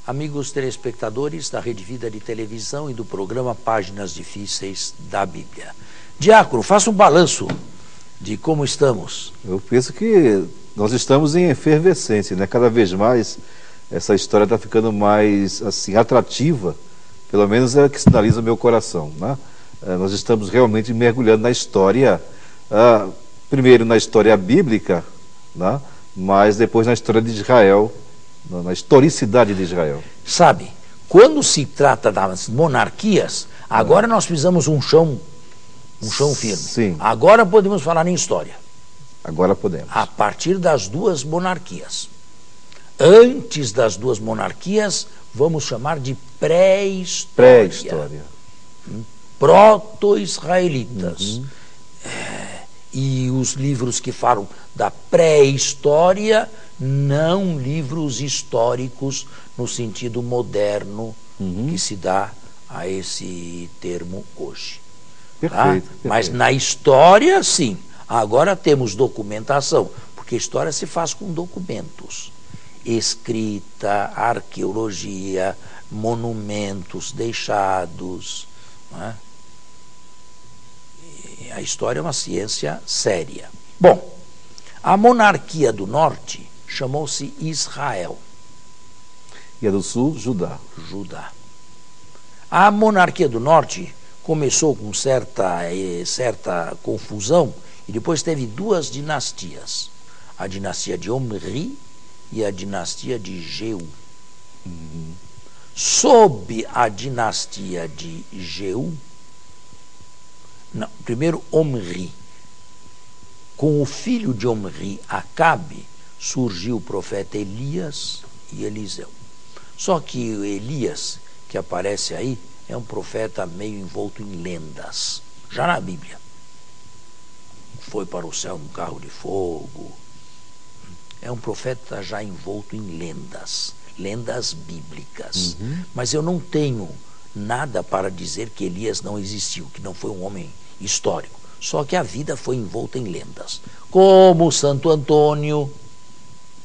amigos telespectadores da Rede Vida de Televisão e do programa Páginas Difíceis da Bíblia. Diácono, faça um balanço de como estamos. Eu penso que nós estamos em efervescência, né? Cada vez mais essa história está ficando mais assim, atrativa, pelo menos é o que sinaliza o meu coração, né? Nós estamos realmente mergulhando na história, primeiro na história bíblica, né? Mas depois na história de Israel, na historicidade de Israel. Sabe, quando se trata das monarquias, agora nós pisamos um chão firme. Sim. Agora podemos falar em história. Agora podemos. A partir das duas monarquias. Antes das duas monarquias, vamos chamar de pré-história. Pré-história. Proto-israelitas. E os livros que falam da pré-história, não livros históricos no sentido moderno que se dá a esse termo hoje. Perfeito, Mas na história, sim. Agora temos documentação, porque história se faz com documentos. Escrita, arqueologia, monumentos deixados. Não é? E a história é uma ciência séria. Bom, a monarquia do norte chamou-se Israel. E a do sul, Judá. Judá. A monarquia do norte começou com certa confusão e depois teve duas dinastias. A dinastia de Omri e a dinastia de Jeú. Sob a dinastia de Jeú, primeiro Omri, com o filho de Omri, Acabe, surgiu o profeta Elias e Eliseu. Só que Elias, que aparece aí, é um profeta meio envolto em lendas, já na Bíblia. Foi para o céu num carro de fogo. É um profeta já envolto em lendas bíblicas. Mas eu não tenho nada para dizer que Elias não existiu, que não foi um homem histórico. Só que a vida foi envolta em lendas. Como Santo Antônio,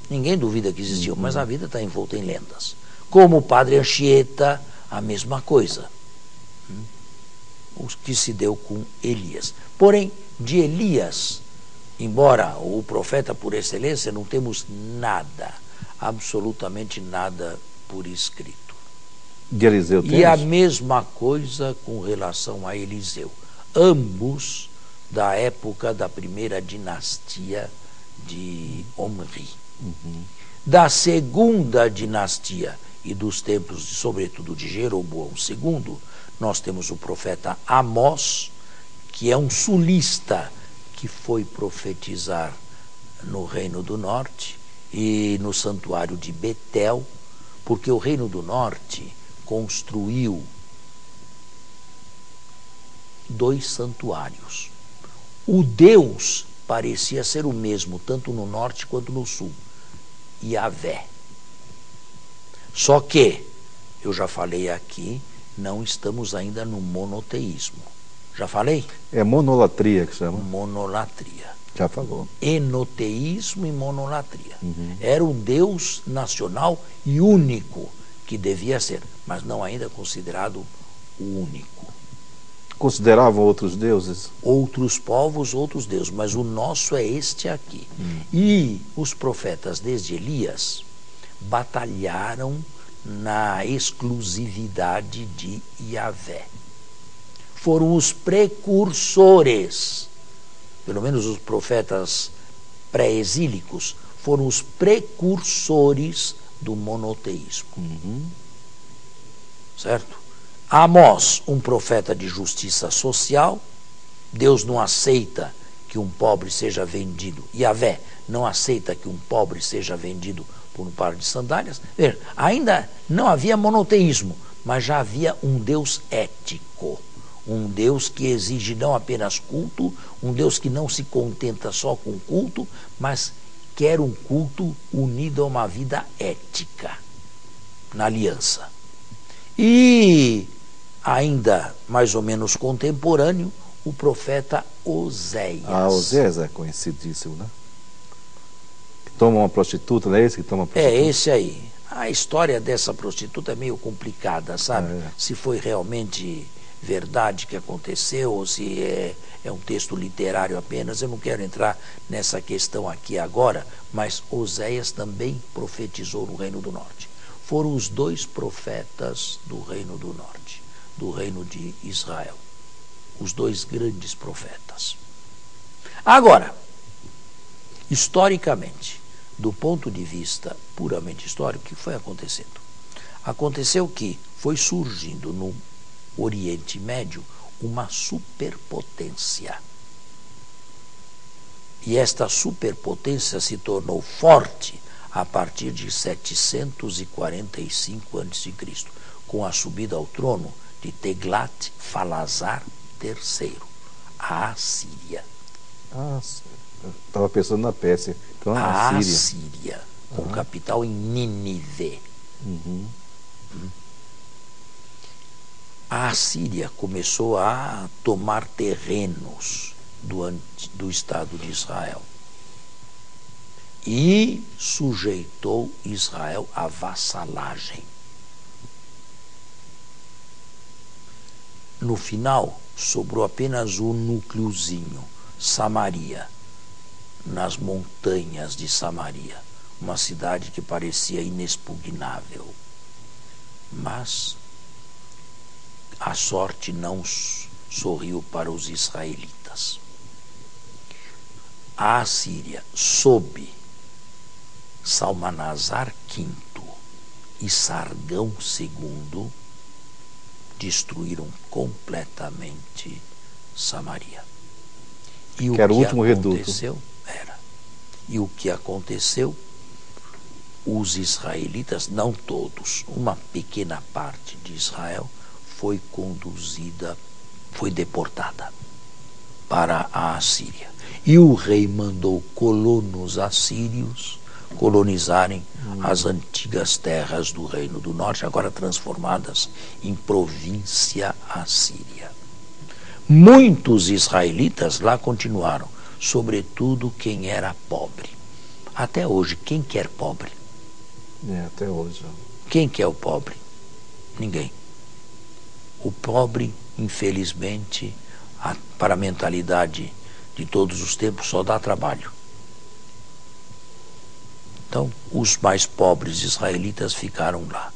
ninguém duvida que existiu, mas a vida está envolta em lendas. Como o Padre Anchieta, a mesma coisa. O que se deu com Elias. Porém, de Elias, embora o profeta por excelência, não temos nada, absolutamente nada por escrito. De Eliseu temos? E a mesma coisa com relação a Eliseu. Ambos da época da primeira dinastia de Omri. Da segunda dinastia e dos tempos, sobretudo, de Jeroboão II, nós temos o profeta Amós, que é um sulista que foi profetizar no Reino do Norte e no santuário de Betel, porque o Reino do Norte construiu 2 santuários. O Deus parecia ser o mesmo, tanto no norte quanto no sul, Yahvé. Só que, eu já falei aqui, não estamos ainda no monoteísmo. Já falei? É monolatria que chama. Monolatria. Já falou. Enoteísmo e monolatria. Era um Deus nacional e único que devia ser, mas não ainda considerado o único. Consideravam outros deuses? Outros povos, outros deuses, mas o nosso é este aqui. E os profetas, desde Elias, batalharam na exclusividade de Yahvé. Foram os precursores, pelo menos os profetas pré-exílicos, foram os precursores do monoteísmo. Certo? Amós, um profeta de justiça social. Deus não aceita que um pobre seja vendido. Yahvé não aceita que um pobre seja vendido por um par de sandálias. Veja, ainda não havia monoteísmo, mas já havia um Deus ético. Um Deus que exige não apenas culto, um Deus que não se contenta só com culto, mas quer um culto unido a uma vida ética, na aliança. E ainda mais ou menos contemporâneo, o profeta Oséias. Oséias é conhecidíssimo, né? Que toma uma prostituta, não é esse que toma uma prostituta? É esse aí. A história dessa prostituta é meio complicada, sabe? É. Se foi realmente verdade que aconteceu ou se é um texto literário apenas. Eu não quero entrar nessa questão aqui agora, mas Oséias também profetizou no Reino do Norte. Foram os 2 profetas do Reino do Norte, do Reino de Israel. Os 2 grandes profetas. Agora, historicamente, do ponto de vista puramente histórico, o que foi acontecendo? Aconteceu que foi surgindo no Oriente Médio uma superpotência. E esta superpotência se tornou forte a partir de 745 a.C., com a subida ao trono de Teglat-Falazar III, a Assíria. Estava pensando na Pérsia. Então, A Assíria. Assíria, com capital em Nínive. A Assíria começou a tomar terrenos do Estado de Israel e sujeitou Israel à vassalagem. No final, sobrou apenas o núcleozinho, Samaria, nas montanhas de Samaria, uma cidade que parecia inexpugnável. Mas a sorte não sorriu para os israelitas. A Assíria, sob Salmanasar V e Sargão II, destruíram completamente Samaria. E que era o último reduto. E o que aconteceu? Os israelitas, não todos, uma pequena parte de Israel foi deportada para a Assíria. E o rei mandou colonos assírios colonizarem as antigas terras do Reino do Norte, agora transformadas em província assíria. Muitos israelitas lá continuaram, sobretudo quem era pobre. Até hoje, quem quer pobre? Até hoje. Quem quer o pobre? Ninguém. O pobre, infelizmente, para a mentalidade de todos os tempos, só dá trabalho. Então, os mais pobres israelitas ficaram lá.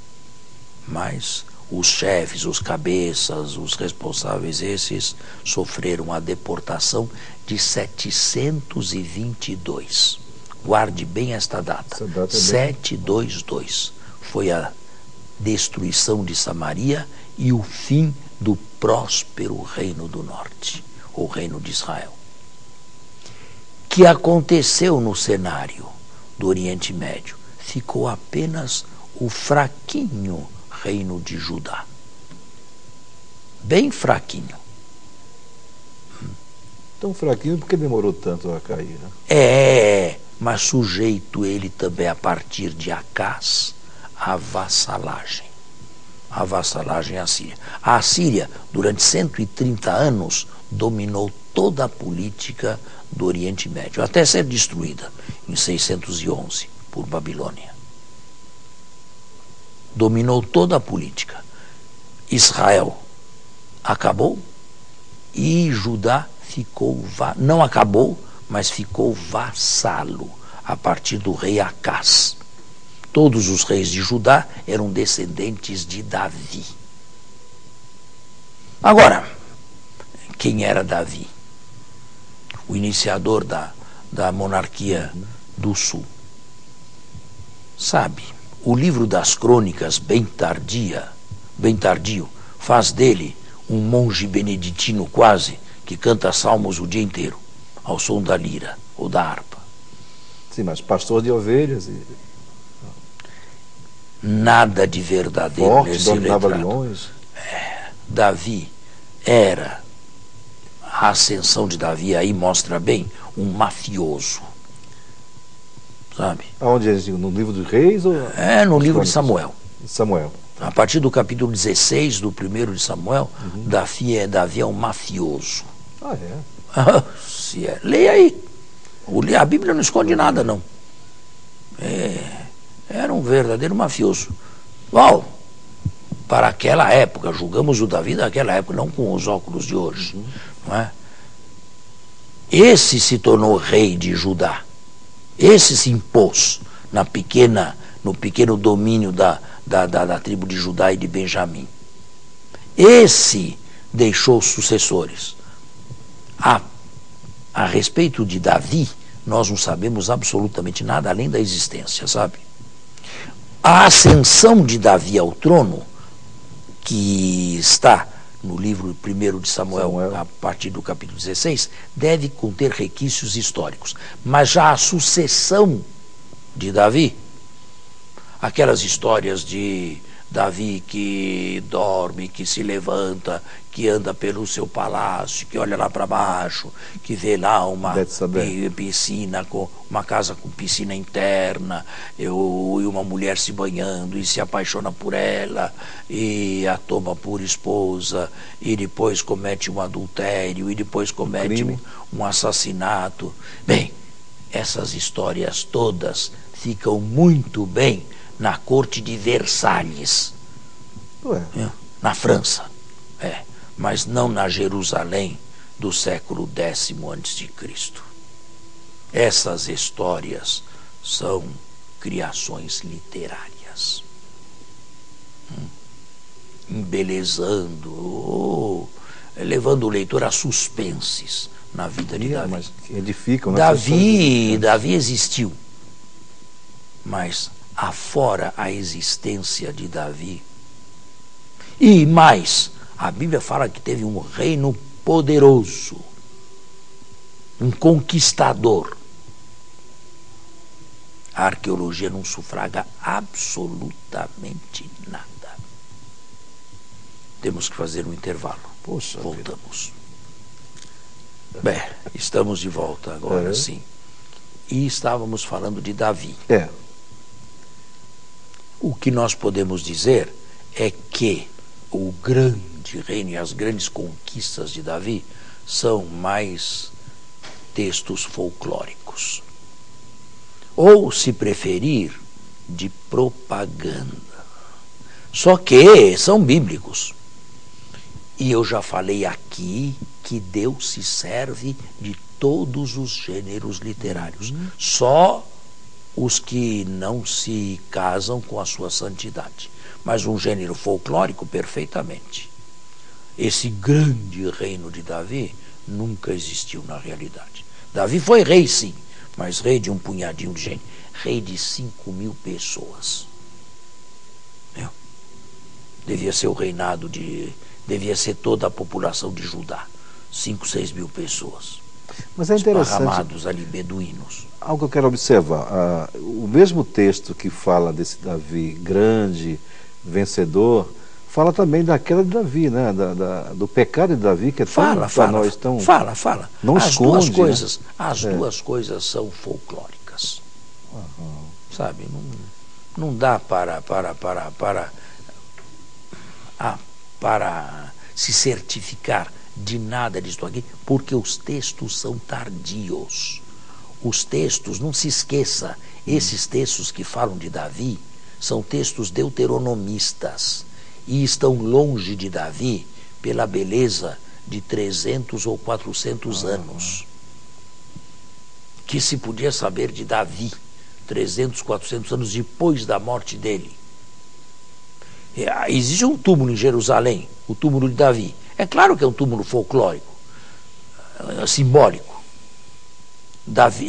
Mas os chefes, os cabeças, os responsáveis, esses sofreram a deportação de 722. Guarde bem esta data. 722. Foi a destruição de Samaria e o fim do próspero Reino do Norte, o Reino de Israel. Que aconteceu no cenário do Oriente Médio? Ficou apenas o fraquinho Reino de Judá. Bem fraquinho. Tão fraquinho porque demorou tanto a cair, né? Mas sujeito ele também a partir de Acás à vassalagem. A vassalagem assíria. A Assíria, durante 130 anos, dominou toda a política do Oriente Médio, até ser destruída em 611 por Babilônia. Dominou toda a política. Israel acabou e Judá ficou, não acabou, mas ficou vassalo a partir do rei Acás. Todos os reis de Judá eram descendentes de Davi. Agora, quem era Davi? O iniciador da monarquia do sul. Sabe, o livro das crônicas, bem tardio, faz dele um monge beneditino quase, que canta salmos o dia inteiro, ao som da lira ou da harpa. Sim, mas pastor de ovelhas e... Nada de verdadeiro forte, nesse dominava retrato. leões. Davi era, a ascensão de Davi aí mostra bem, um mafioso. Sabe? Aonde é? No livro dos reis? Ou... no livro de Samuel. Samuel. A partir do capítulo 16 do primeiro de Samuel, Davi é um mafioso. Se é. Leia aí. A Bíblia não esconde nada, não. Era um verdadeiro mafioso. Bom, para aquela época, julgamos o Davi daquela época, não com os óculos de hoje, não é? Esse se tornou rei de Judá. Esse se impôs no pequeno domínio da tribo de Judá e de Benjamim. Esse deixou sucessores. A respeito de Davi, nós não sabemos absolutamente nada além da existência, sabe? A ascensão de Davi ao trono, que está no livro 1 de Samuel, a partir do capítulo 16, deve conter requisitos históricos. Mas já a sucessão de Davi, aquelas histórias de Davi que dorme, que se levanta, que anda pelo seu palácio, que olha lá para baixo, que vê lá uma piscina, uma casa com piscina interna, e uma mulher se banhando e se apaixona por ela, e a toma por esposa, e depois comete um adultério, e depois comete um assassinato. Bem, essas histórias todas ficam muito bem na corte de Versalhes, na França, mas não na Jerusalém do século X a.C. Essas histórias são criações literárias, embelezando, levando o leitor a suspenses na vida de Davi. Mas que edificam, né? Davi existiu, mas afora a existência de Davi. E mais, a Bíblia fala que teve um reino poderoso, um conquistador. A arqueologia não sufraga absolutamente nada. Temos que fazer um intervalo. Poxa, voltamos. Bem, estamos de volta agora, sim. E estávamos falando de Davi. O que nós podemos dizer é que o grande reino e as grandes conquistas de Davi são mais textos folclóricos. Ou, se preferir, de propaganda. Só que são bíblicos. E eu já falei aqui que Deus se serve de todos os gêneros literários. Só os que não se casam com a sua santidade. Mas um gênero folclórico, perfeitamente. Esse grande reino de Davi nunca existiu na realidade. Davi foi rei, sim, mas rei de um punhadinho de gente. Rei de 5.000 pessoas. Devia ser o reinado devia ser toda a população de Judá. 5, 6 mil pessoas. Mas é interessante. Esparramados ali, beduínos. Algo que eu quero observar. O mesmo texto que fala desse Davi grande, vencedor, fala também da queda de Davi, né? Do pecado de Davi, que é tão para nós tão... Fala. Não as esconde, duas coisas, né? As duas coisas são folclóricas. Sabe? Não dá para se certificar de nada disso aqui, porque os textos são tardios. Os textos, não se esqueça, esses textos que falam de Davi são textos deuteronomistas e estão longe de Davi pela beleza de 300 ou 400 anos. Que se podia saber de Davi 300, 400 anos depois da morte dele. Existe um túmulo em Jerusalém, o túmulo de Davi. É claro que é um túmulo folclórico, simbólico.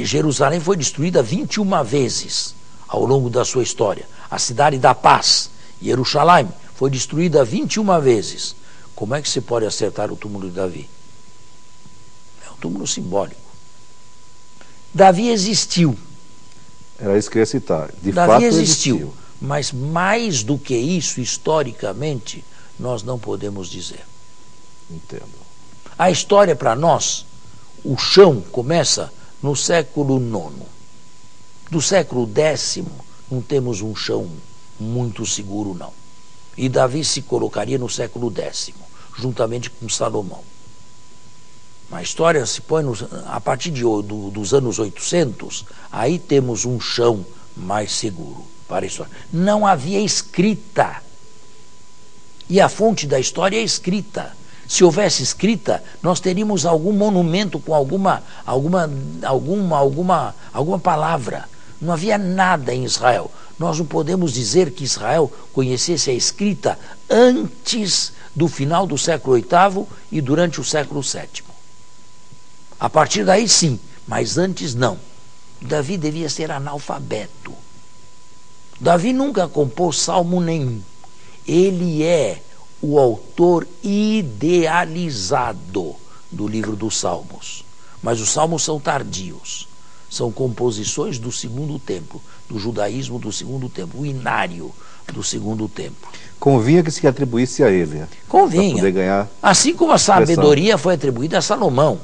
Jerusalém foi destruída 21 vezes ao longo da sua história. A cidade da paz, Jerusalém, foi destruída 21 vezes. Como é que se pode acertar o túmulo de Davi? É um túmulo simbólico. Davi existiu. Era isso que eu ia citar. De Davi fato existiu. Mas mais do que isso, historicamente, nós não podemos dizer. Entendo. A história para nós, o chão começa no século IX. Do século X, não temos um chão muito seguro, não. E Davi se colocaria no século X, juntamente com Salomão. A história se põe a partir dos anos 800, aí temos um chão mais seguro. para a história. Não havia escrita. E a fonte da história é escrita. Se houvesse escrita, nós teríamos algum monumento com alguma palavra. Não havia nada em Israel. Nós não podemos dizer que Israel conhecesse a escrita antes do final do século VIII e durante o século VII. A partir daí, sim, mas antes não. Davi devia ser analfabeto. Davi nunca compôs salmo nenhum. Ele é o autor idealizado do livro dos Salmos. Mas os salmos são tardios. São composições do segundo templo, do judaísmo do segundo templo, o inário do segundo templo. Convinha que se atribuísse a ele. Convinha. Para poder ganhar assim como a sabedoria foi atribuída a Salomão.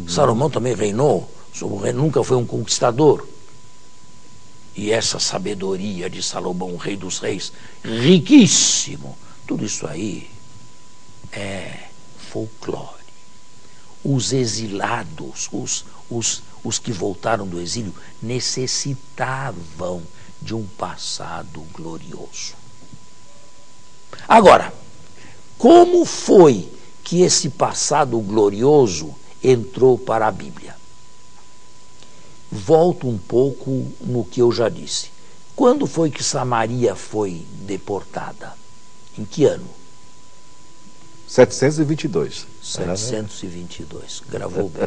Salomão também reinou, nunca foi um conquistador. E essa sabedoria de Salomão, o rei dos reis, riquíssimo, tudo isso aí é folclore. Os exilados, os que voltaram do exílio, necessitavam de um passado glorioso. Agora, como foi que esse passado glorioso entrou para a Bíblia? Volto um pouco no que eu já disse. Quando foi que Samaria foi deportada? Em que ano? 722. 722. Gravou bem.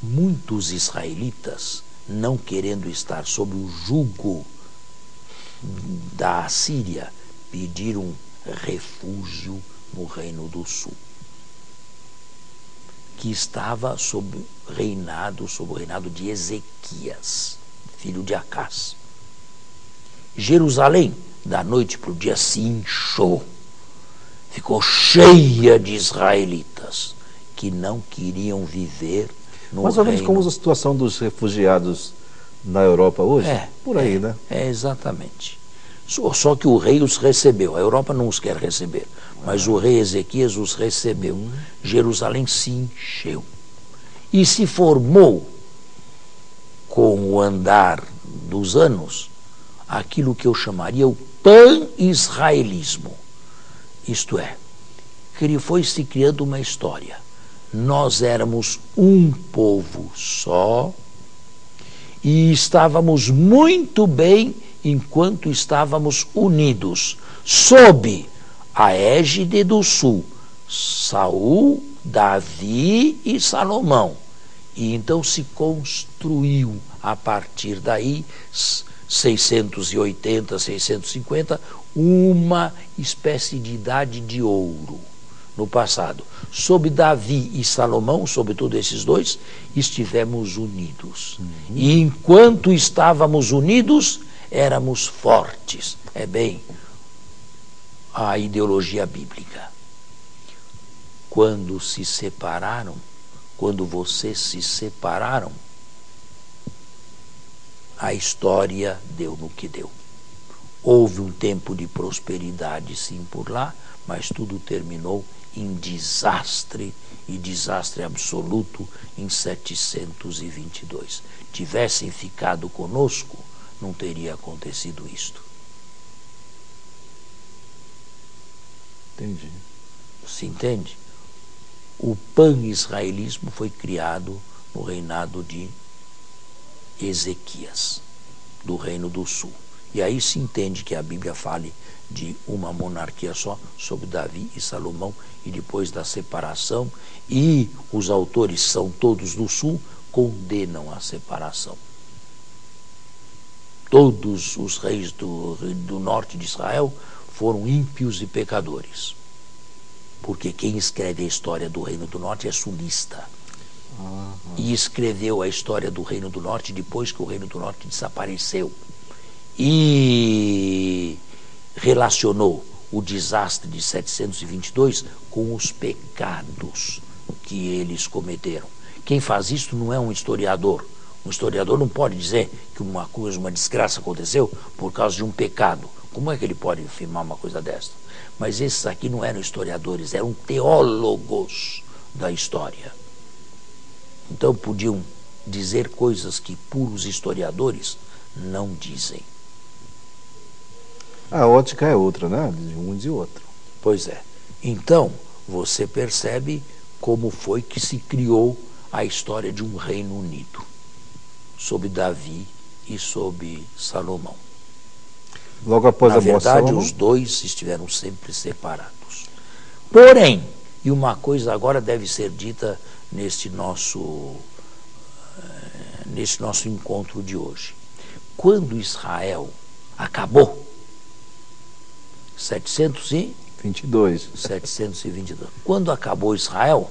Muitos israelitas, não querendo estar sob o jugo da Assíria, pediram refúgio no Reino do Sul, que estava sob o reinado de Ezequias, filho de Acás. Jerusalém, da noite para o dia, se inchou, ficou cheia de israelitas que não queriam viver no mais ou menos reino. como a situação dos refugiados na Europa hoje? Por aí, né? Exatamente. Só que o rei os recebeu. A Europa não os quer receber, mas o rei Ezequias os recebeu. Jerusalém se encheu. E se formou, com o andar dos anos, aquilo que eu chamaria o pan-israelismo. Isto é, que foi se criando uma história. Nós éramos um povo só e estávamos muito bem enquanto estávamos unidos, sob a égide do sul, Saul, Davi e Salomão. E então se construiu, a partir daí, 680, 650, uma espécie de idade de ouro no passado. Sob Davi e Salomão, sobretudo esses dois, estivemos unidos. E enquanto estávamos unidos, éramos fortes. É bem a ideologia bíblica. Quando se separaram, quando vocês se separaram, a história deu no que deu. Houve um tempo de prosperidade, sim, por lá, mas tudo terminou em desastre, e desastre absoluto em 722. Tivessem ficado conosco, não teria acontecido isto. Entendi. Se entende? O pan-israelismo foi criado no reinado de Ezequias, do Reino do Sul. E aí se entende que a Bíblia fale de uma monarquia só, sobre Davi e Salomão, e depois da separação, e os autores são todos do Sul, condenam a separação. Todos os reis do norte de Israel foram ímpios e pecadores. Porque quem escreve a história do Reino do Norte é sulista. E escreveu a história do Reino do Norte depois que o Reino do Norte desapareceu. E relacionou o desastre de 722 com os pecados que eles cometeram. Quem faz isso não é um historiador. Um historiador não pode dizer que uma desgraça aconteceu por causa de um pecado. Como é que ele pode afirmar uma coisa dessa? Mas esses aqui não eram historiadores, eram teólogos da história. Então podiam dizer coisas que puros historiadores não dizem. A ótica é outra, né? De um e de outro. Pois é. Então, você percebe como foi que se criou a história de um reino unido, sob Davi e sob Salomão. Logo após Na a morte de verdade, Salomão, os dois estiveram sempre separados. Porém, e uma coisa agora deve ser dita neste nosso encontro de hoje. Quando Israel acabou, 22. 722. Quando acabou Israel,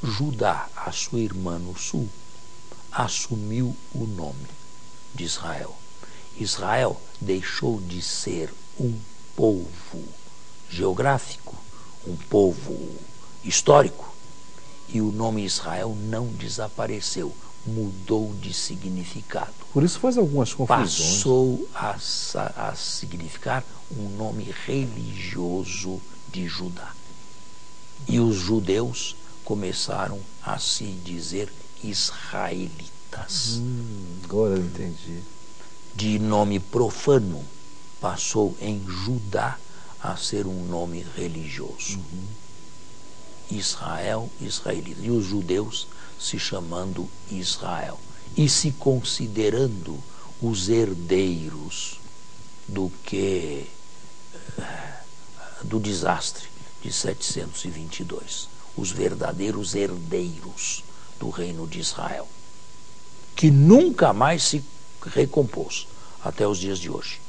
Judá, a sua irmã no sul, assumiu o nome de Israel. Israel deixou de ser um povo geográfico, um povo histórico, e o nome Israel não desapareceu, mudou de significado. Por isso faz algumas confusões. Passou a significar um nome religioso de Judá. E os judeus começaram a se dizer israelitas. Agora eu entendi. De nome profano, passou em Judá a ser um nome religioso. Israel, israelita. E os judeus se chamando Israel. E se considerando os herdeiros do desastre de 722. Os verdadeiros herdeiros do reino de Israel, que nunca mais se recompôs até os dias de hoje.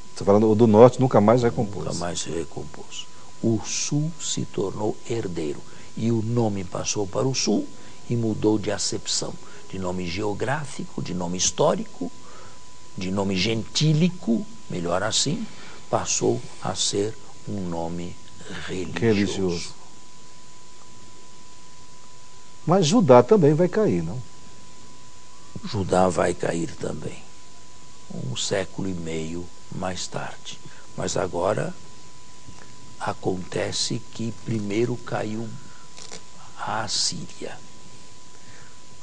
Você está falando do norte, nunca mais recompôs. Nunca mais se recompôs. O sul se tornou herdeiro e o nome passou para o sul e mudou de acepção, de nome geográfico, de nome histórico, de nome gentílico, melhor assim, passou a ser um nome religioso. Mas Judá também vai cair, não? Judá vai cair também, 1,5 século mais tarde. Mas agora acontece que primeiro caiu a Assíria.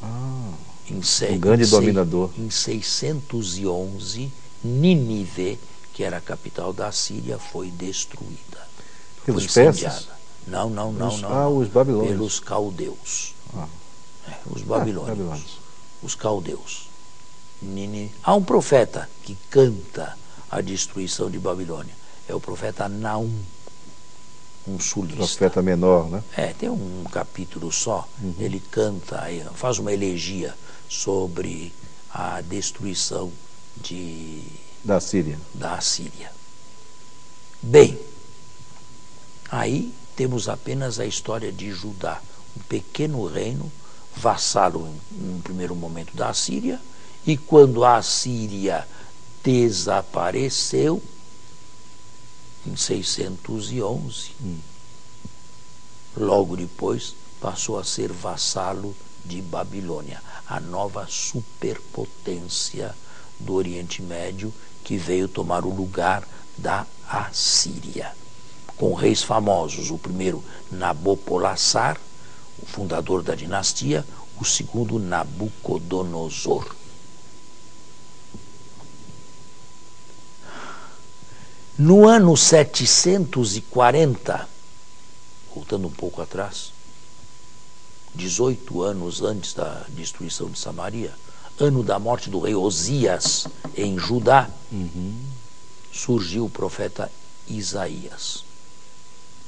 O grande dominador. Em 611, Nínive, que era a capital da Síria, foi destruída. Pelos foi persas? Não. Os babilônios. Pelos caldeus. Os babilônios. Os caldeus. Há um profeta que canta a destruição de Babilônia. É o profeta Naum, um sulista. Profeta menor, né? Tem um capítulo só. Ele canta, faz uma elegia sobre a destruição da Síria. Bem, aí temos apenas a história de Judá, um pequeno reino, vassalo em primeiro momento da Síria, e quando a Síria desapareceu, em 611, logo depois passou a ser vassalo de Babilônia, a nova superpotência do Oriente Médio que veio tomar o lugar da Assíria, com reis famosos, o primeiro Nabopolassar, o fundador da dinastia, o segundo Nabucodonosor. No ano 740, voltando um pouco atrás, 18 anos antes da destruição de Samaria, ano da morte do rei Osias em Judá, surgiu o profeta Isaías.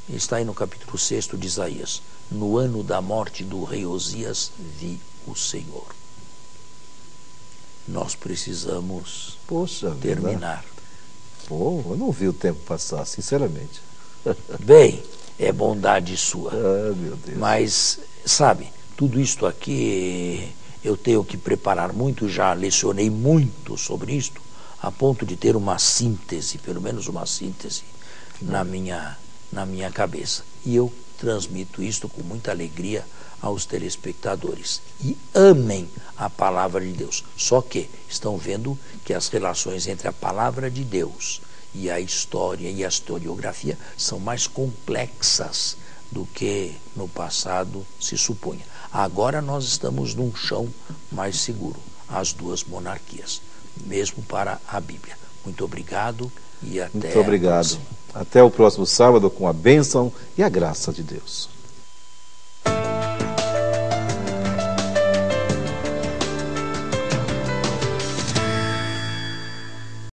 Ele está aí no capítulo 6 de Isaías. No ano da morte do rei Osias, vi o Senhor. Nós precisamos terminar. Eu não vi o tempo passar, sinceramente. Bem, é bondade sua. Meu Deus. Mas, sabe, tudo isto aqui eu tenho que preparar muito, já lecionei muito sobre isto, a ponto de ter uma síntese, pelo menos uma síntese, na minha cabeça. E eu transmito isto com muita alegria aos telespectadores. E amem a palavra de Deus. Só que estão vendo que as relações entre a palavra de Deus e a história e a historiografia são mais complexas do que no passado se supunha. Agora nós estamos num chão mais seguro. as duas monarquias, mesmo para a Bíblia. Muito obrigado e até Muito obrigado. a próxima. Até o próximo sábado com a bênção e a graça de Deus.